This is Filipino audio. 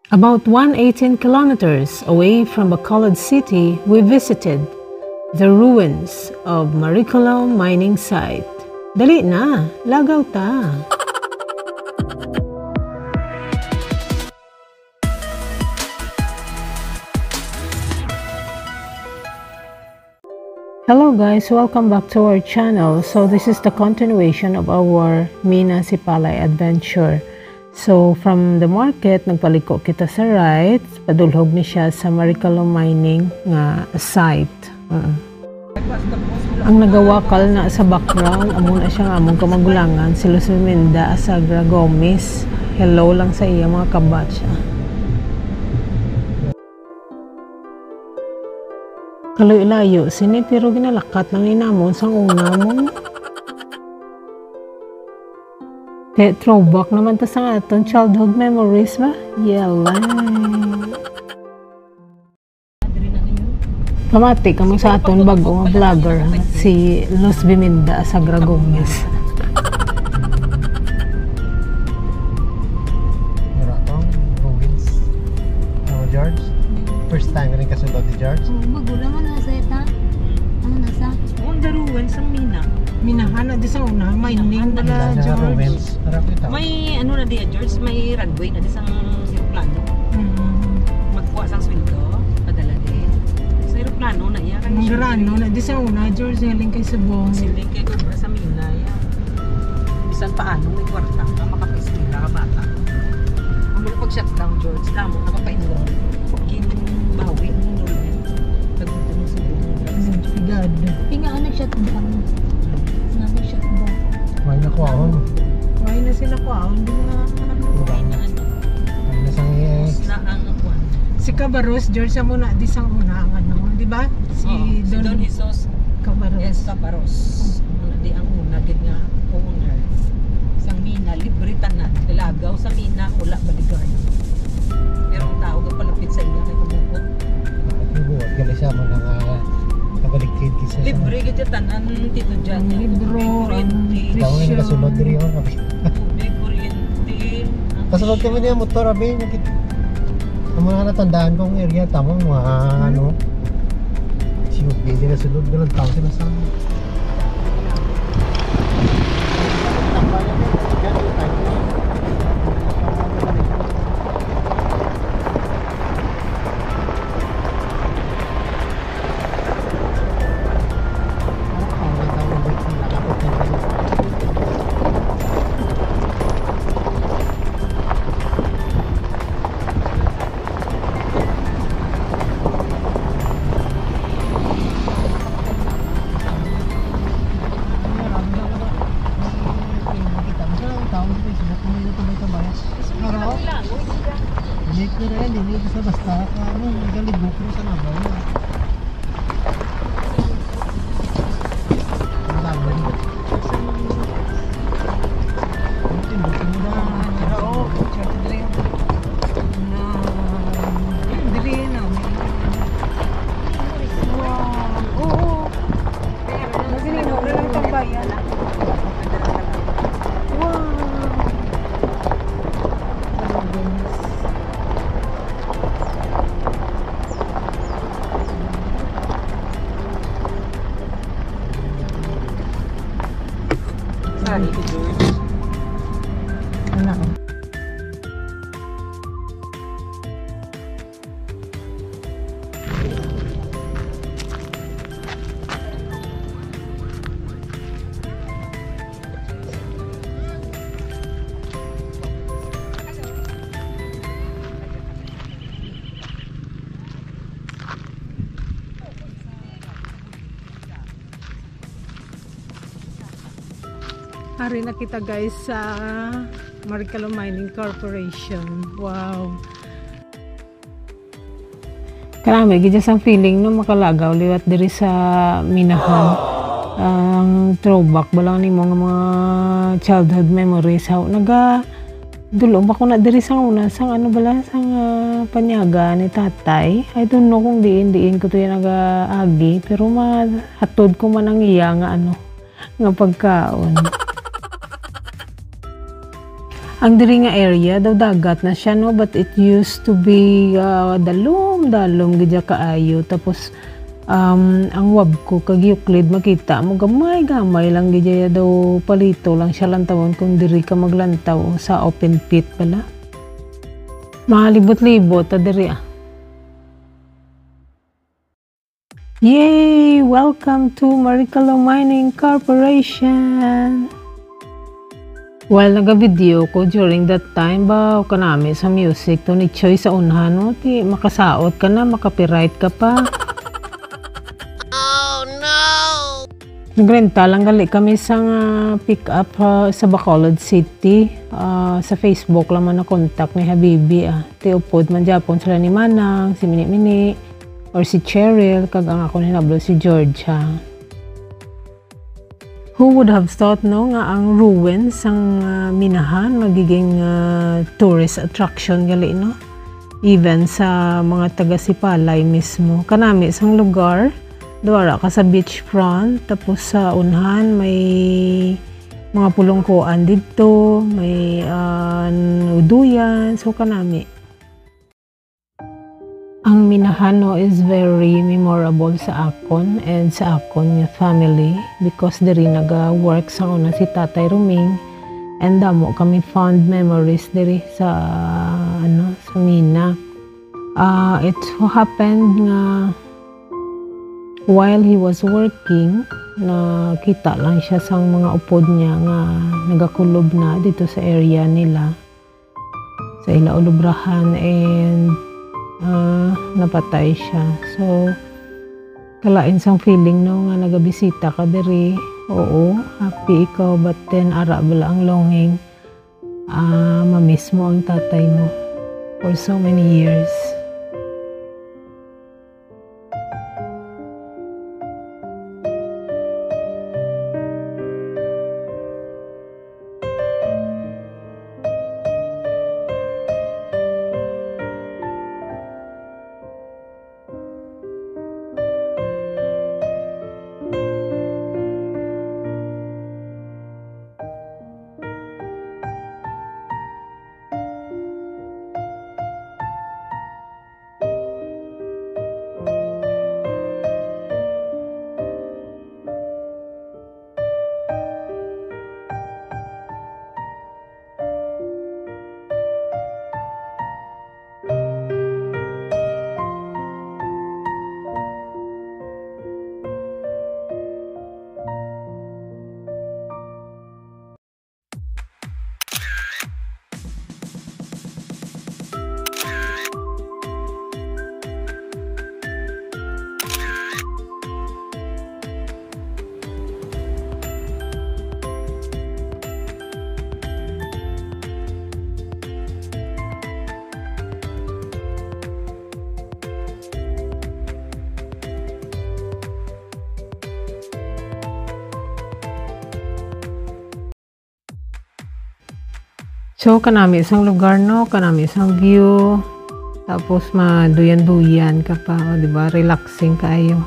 About 118 kilometers away from Bacolod City, we visited the ruins of Mariculum mining site. Dali na, lagaw ta! Hello guys, welcome back to our channel. So this is the continuation of our Mina Sipalay adventure. So from the market, nagpaliko kita sa right, padulhog ni siya sa Mariculum mining nga site. Ang nagawakal na sa background, amo na siya nga among kamagulangan, si Luz Biminda Asagra Gomez. Hello lang sa iya mga kabatsa. Kaloy-layo, sini pero ginalakat lang ni namon sang una mo. Kaya throwback naman ta sa aton childhood memories ba? Yelay. Pamati kami sa aton bago nga vlogger, si Luz Biminda Asagra Gomez. George? First time rin kasunod ni George? Magulang mo nasa ita. Ano nasa? On the ruins sa Mina. Minahan na di sa una, mining nila George. May ano na di George, may runway na di sang aeroplano. Magkuha sang sweldo, padala di. Sa aeroplano na iya kan. Mangarano na di sa una, George, galing kay Subong. Siling kay Cobra sa Mina ya. Bisan paano may kwarta ka makapaisila ka bata. Ang mga pag-shutdown George, damo nakapainom. Bawi ang nulmen. Pagpunta ng Subong. Sigad. Pingaan nag-shutdown. Nag-shutdown. May nakuha. Why na sila po? Hindi na May nasang na ang kwan. si Cabaros, George, sa muna di sang una ang ano, di ba? Si Don Jesus Cabaros. Yes, Cabaros. Muna di ang una gid nga owner. Sang Mina libre tanan. Dilagaw sa Mina wala bodyguard. Pero ang tao ga palapit sa iya kay tumukot. Ibuot gali siya mo nga kabaligtid kisa. Libre gid tanan tito diyan. Libro, kuryente, Daw nga kasunod diri ho. tubig, kuryente. Kasunod kami niya motor abi nakita. Amo na natandaan kong area tamo mga ano. Si Ubi din na sunod ganun tao sila sa. Basta ano, nagalibok mo sa nabaw na. Ang dami. Ang tindok mo na. Oo, George, dili na. Dili na. Wow. Oo. Nagini mo rin ang pambayan. Wow. Sali ni George. Anak. Hari na kita guys sa Mariculum Mining Corporation. Wow. Karami gid sang feeling no makalagaw liwat diri sa Minahan. Ang throwback ba lang nimo nga mga childhood memories how naga dulo ba ko na diri sang una sang ano bala sang panyaga ni tatay. I don't know kung diin ko to yung nag-agi pero mahatod ko man ang iya nga ano nga pagkaon. Ang diri nga area daw dagat na siya no, but it used to be dalom gidya kaayo. Tapos ang wab ko kag Euclid makita mo gamay lang gidya daw palito lang siya lantawon kung diri ka maglantaw sa open pit pala. Mga libot-libot ta diri Yay! Welcome to Maricalo Mining Corporation! While naga-video ko during that time ba kanami sa music to ni Choy sa unhan no, ti makasaot ka na, makapiright ka pa. Oh no! Nagrenta lang gali kami sa pick up sa Bacolod City. Sa Facebook lang man na contact ni Habibi ti upod man Japon sila ni Manang, si Mini or si Cheryl kag ang ako hinablo si Georgia. Who would have thought no nga ang ruins ang minahan magiging tourist attraction gali no, even sa mga taga Sipalay mismo. Kanami isang lugar duara ka sa beachfront, tapos sa unhan may mga pulongkoan dito, may uduyan, so kanami ang minahan no is very memorable sa akon and sa akon nga family because diri naga-work sa una si Tatay Ruming and damo kami fond memories diri sa sa mina. It happened nga while he was working nakita lang siya sa mga upod niya nga nagakulob na dito sa area nila sa ila ulubrahan and napatay siya. So kalain sang feeling no nga nagabisita ka diri. Oo, happy ikaw but then ara bala ang longing mamiss mo ang tatay mo for so many years. So kanami isang lugar no, kanami isang view, tapos maduyan-duyan ka pa, o, diba? Relaxing kayo.